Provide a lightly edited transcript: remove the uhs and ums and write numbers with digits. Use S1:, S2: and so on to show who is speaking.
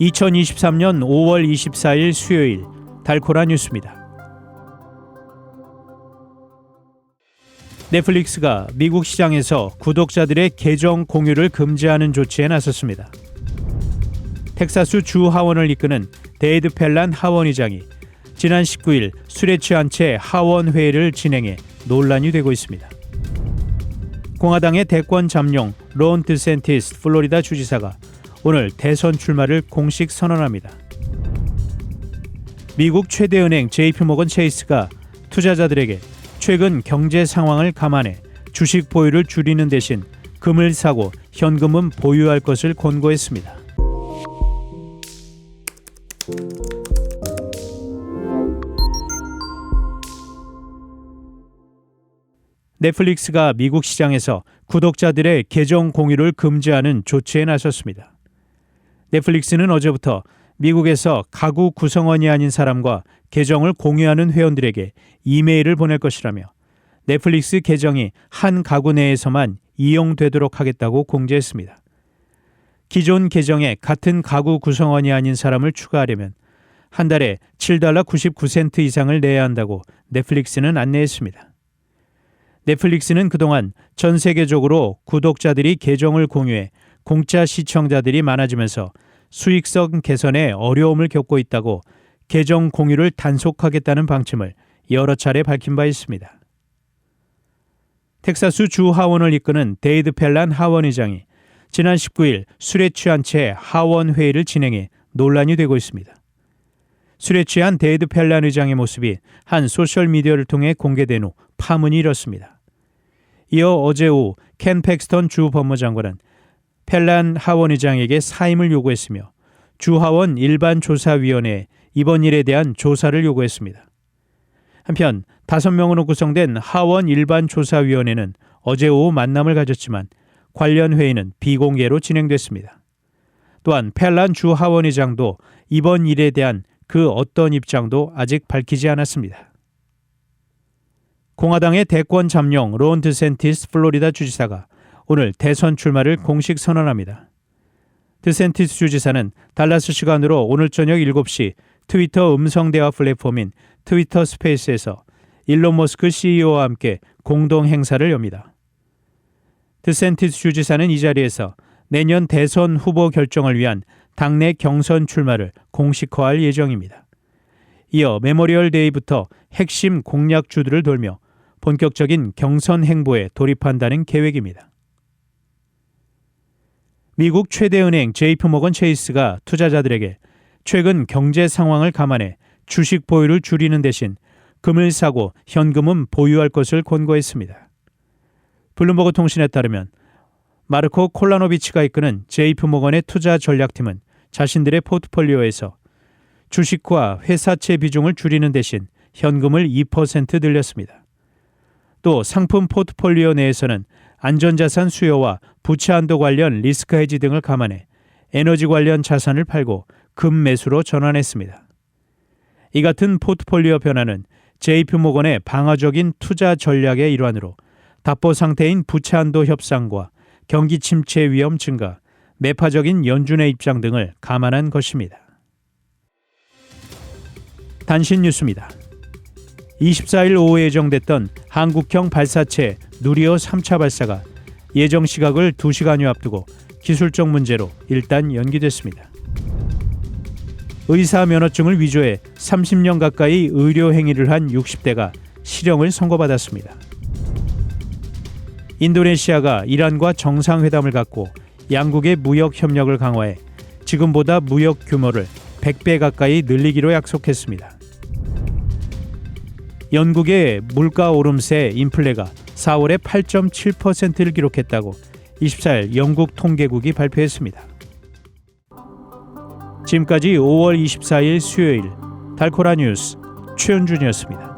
S1: 2023년 5월 24일 수요일 달코라 뉴스입니다. 넷플릭스가 미국 시장에서 구독자들의 계정 공유를 금지하는 조치에 나섰습니다. 텍사스 주 하원을 이끄는 데이드 펠란 하원의장이 지난 19일 술에 취한 채 하원 회의를 진행해 논란이 되고 있습니다. 공화당의 대권 잠룡 론 드샌티스 플로리다 주지사가 오늘 대선 출마를 공식 선언합니다. 미국 최대 은행 JP모건 체이스가 투자자들에게 최근 경제 상황을 감안해 주식 보유를 줄이는 대신 금을 사고 현금은 보유할 것을 권고했습니다. 넷플릭스가 미국 시장에서 구독자들의 계정 공유를 금지하는 조치에 나섰습니다. 넷플릭스는 어제부터 미국에서 가구 구성원이 아닌 사람과 계정을 공유하는 회원들에게 이메일을 보낼 것이라며 넷플릭스 계정이 한 가구 내에서만 이용되도록 하겠다고 공지했습니다. 기존 계정에 같은 가구 구성원이 아닌 사람을 추가하려면 한 달에 $7.99 이상을 내야 한다고 넷플릭스는 안내했습니다. 넷플릭스는 그동안 전 세계적으로 구독자들이 계정을 공유해 공짜 시청자들이 많아지면서 수익성 개선에 어려움을 겪고 있다고 계정 공유를 단속하겠다는 방침을 여러 차례 밝힌 바 있습니다. 텍사스 주 하원을 이끄는 데이드 펠란 하원의장이 지난 19일 술에 취한 채 하원 회의를 진행해 논란이 되고 있습니다. 술에 취한 데이드 펠란 의장의 모습이 한 소셜미디어를 통해 공개된 후 파문이 일었습니다. 이어 어제 오후 켄 팩스턴 주 법무장관은 펠란 하원의장에게 사임을 요구했으며 주하원 일반조사위원회에 이번 일에 대한 조사를 요구했습니다. 한편 5명으로 구성된 하원 일반조사위원회는 어제 오후 만남을 가졌지만 관련 회의는 비공개로 진행됐습니다. 또한 펠란 주 하원의장도 이번 일에 대한 그 어떤 입장도 아직 밝히지 않았습니다. 공화당의 대권 잠룡 론 드샌티스 플로리다 주지사가 오늘 대선 출마를 공식 선언합니다. 드샌티스 주지사는 달라스 시간으로 오늘 저녁 7시 트위터 음성대화 플랫폼인 트위터 스페이스에서 일론 머스크 CEO와 함께 공동 행사를 엽니다. 드샌티스 주지사는 이 자리에서 내년 대선 후보 결정을 위한 당내 경선 출마를 공식화할 예정입니다. 이어 메모리얼 데이부터 핵심 공약주들을 돌며 본격적인 경선 행보에 돌입한다는 계획입니다. 미국 최대 은행 JP모건 체이스가 투자자들에게 최근 경제 상황을 감안해 주식 보유를 줄이는 대신 금을 사고 현금은 보유할 것을 권고했습니다. 블룸버그 통신에 따르면 마르코 콜라노비치가 이끄는 JP모건의 투자 전략팀은 자신들의 포트폴리오에서 주식과 회사채 비중을 줄이는 대신 현금을 2% 늘렸습니다. 또 상품 포트폴리오 내에서는 안전자산 수요와 부채 한도 관련 리스크 헤지 등을 감안해 에너지 관련 자산을 팔고 금 매수로 전환했습니다. 이 같은 포트폴리오 변화는 JP모건의 방어적인 투자 전략의 일환으로 답보 상태인 부채 한도 협상과 경기 침체 위험 증가, 매파적인 연준의 입장 등을 감안한 것입니다. 단신 뉴스입니다. 24일 오후에 예정됐던 한국형 발사체 누리호 3차 발사가 예정 시각을 2시간여 앞두고 기술적 문제로 일단 연기됐습니다. 의사 면허증을 위조해 30년 가까이 의료 행위를 한 60대가 실형을 선고받았습니다. 인도네시아가 이란과 정상회담을 갖고 양국의 무역 협력을 강화해 지금보다 무역 규모를 100배 가까이 늘리기로 약속했습니다. 영국의 물가 오름세 인플레가 4월에 8.7%를 기록했다고 24일 영국 통계국이 발표했습니다. 지금까지 5월 24일 수요일 달코라 뉴스 최은준이었습니다.